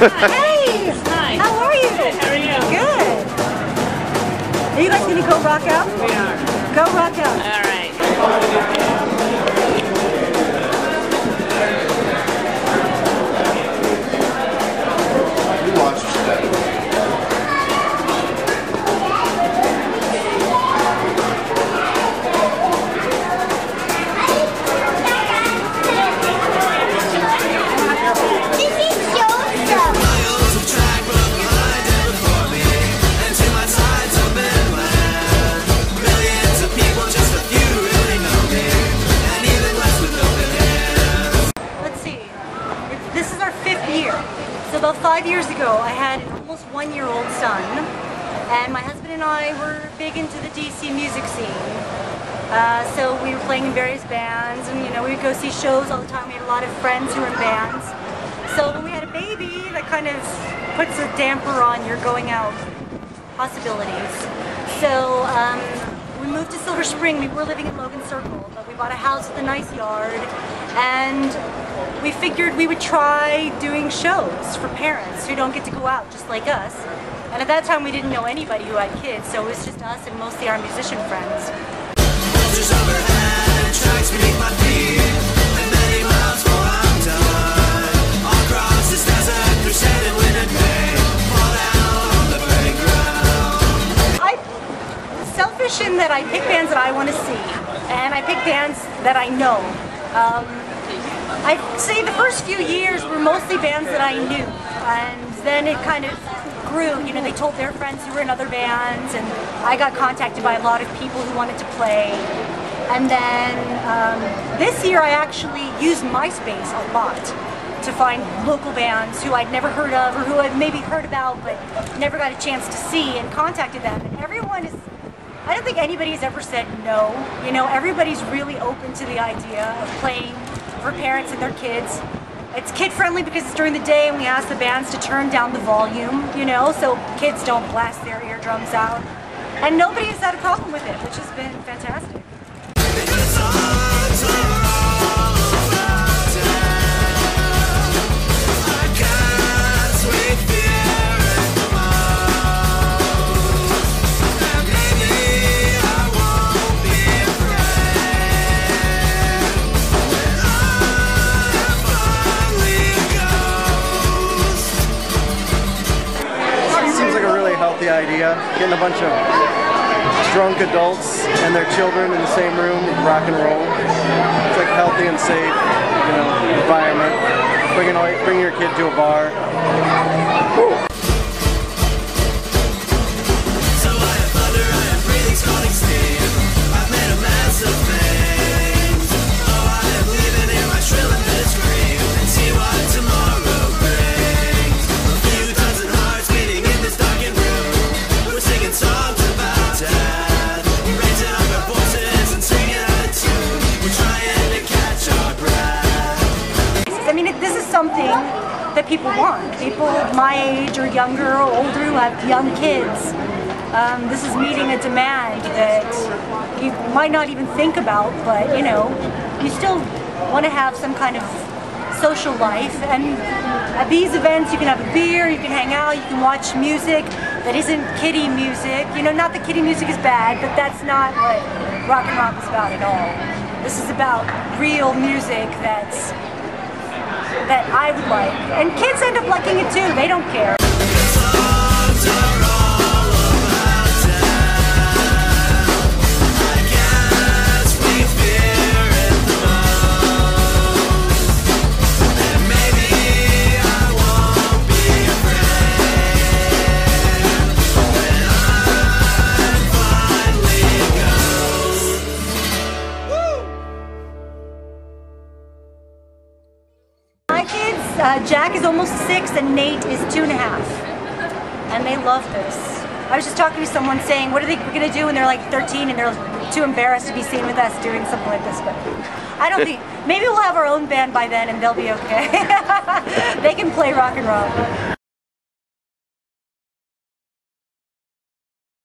Hey! Hi. How are you? Good. How are you? Good. Are you guys going to go rock out? We are. Go rock out. All right. You watched that. So about 5 years ago, I had an almost 1-year-old son, and my husband and I were big into the DC music scene. So we were playing in various bands, and we would go see shows all the time. We had a lot of friends who were in bands. So when we had a baby, that kind of puts a damper on your going out possibilities. So we moved to Silver Spring. We were living in Logan Circle, but we bought a house with a nice yard, and we figured we would try doing shows for parents who don't get to go out just like us. And at that time we didn't know anybody who had kids, so it was just us and mostly our musician friends. I'm selfish in that I pick bands that I want to see, and I pick bands that I know. I'd say the first few years were mostly bands that I knew, and then it kind of grew. They told their friends who were in other bands, and I got contacted by a lot of people who wanted to play. And then this year I actually used MySpace a lot to find local bands who I'd never heard of, or who I'd maybe heard about but never got a chance to see, and contacted them. And everyone is, I don't think anybody's ever said no. Everybody's really open to the idea of playing for parents and their kids. It's kid friendly because it's during the day, and we ask the bands to turn down the volume, so kids don't blast their eardrums out. And nobody has had a problem with it, which has been fantastic. Healthy idea, getting a bunch of drunk adults and their children in the same room with rock and roll. It's like healthy and safe, environment. Bring your kid to a bar. Woo. So I have thunder, I have breathing, snorting steam. I've made a mess of things. Oh, I am leaving in my shrill and bitter scream, and see what tomorrow brings. A few dozen hearts beating in this darkened room. We're singing songs about death. We're raising up our voices and singing out of tune. We're trying to catch our breath. I mean, this is something that people want. People my age or younger or older who have young kids. This is meeting a demand that you might not even think about, but you still want to have some kind of social life. And at these events you can have a beer, you can hang out, you can watch music that isn't kiddie music. Not that kiddie music is bad, but that's not what Rock-n-Romp is about at all. This is about real music that I would like. And kids end up liking it too, they don't care. Jack is almost 6 and Nate is 2.5, and they love this. I was just talking to someone saying, what are they going to do when they're like 13 and they're too embarrassed to be seen with us doing something like this, but I don't think, maybe we'll have our own band by then and they'll be okay. They can play rock and roll.